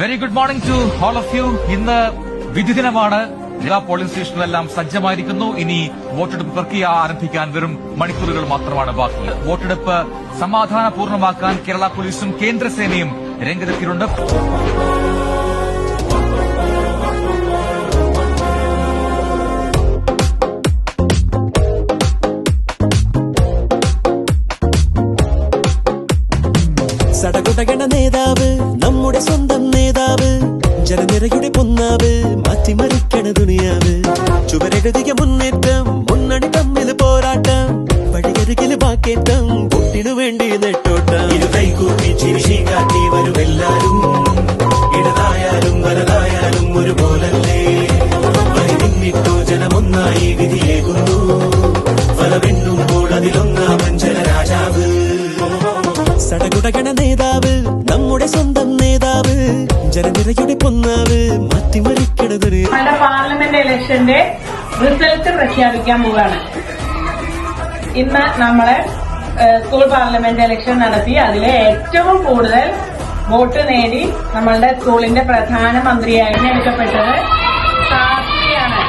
Very good morning to all of you. ഇന്ന് വിധിദിനമാണ്. എല്ലാ പോളിംഗ് സ്റ്റേഷനിലെല്ലാം സജ്ജമായിരിക്കുന്നു. ഇനി വോട്ടെടുപ്പ് പ്രക്രിയ ആരംഭിക്കാൻ വെറും മണിക്കൂറുകൾ മാത്രമാണ് ബാക്കി. വോട്ടെടുപ്പ് സമാധാനപൂർണ്ണമാക്കാൻ കേരള പോലീസും കേന്ദ്രസേനയും രംഗത്തെത്തിയിട്ടുണ്ട്. സടകുടകണ നേതാവ്, നമ്മുടെ സ്വന്തം നേതാവ്, ജനനിരയുടെ പൊന്നാവ്, മാറ്റിമറിക്കണ ദുനിയാവ്. ചുവരെഴുതിയ മുന്നേറ്റം, മുന്നണി തമ്മിൽ പോരാട്ടം, വഴിയരികില് വാക്കേറ്റം, കുട്ടിനു വേണ്ടി നെട്ടോട്ടം. ഇരു കൈകൂപ്പി ചിരിശി കാട്ടി വരുമെല്ലാരും, ഇടതായാലും വലതായാലും ഒരുപോലല്ലേ. വരിന്നിട്ടോ ജനമൊന്നായി വിധിയേകുന്നു, ഫലമെണ്ണുമ്പോൾ അതിലൊന്നാമൻ ജനരാജാവ്. സടകുടകണ നേതാവ്, നമ്മുടെ സ്വന്തം നേതാവ്, ജനനിരയുടെ പൊന്നാവ്, മാറ്റിമറിക്കണതൊരു. പാർലമെന്റ് ഇലക്ഷന്റെ റിസൾട്ട് പ്രഖ്യാപിക്കാൻ പോവുകയാണ്. ഇന്ന് നമ്മള് സ്കൂൾ പാർലമെന്റ് ഇലക്ഷൻ നടത്തി അതിലെ ഏറ്റവും കൂടുതൽ വോട്ട് നേടി നമ്മളുടെ സ്കൂളിന്റെ പ്രധാനമന്ത്രിയായി എടുക്കപ്പെട്ടത് സാക്ഷിയാണ്.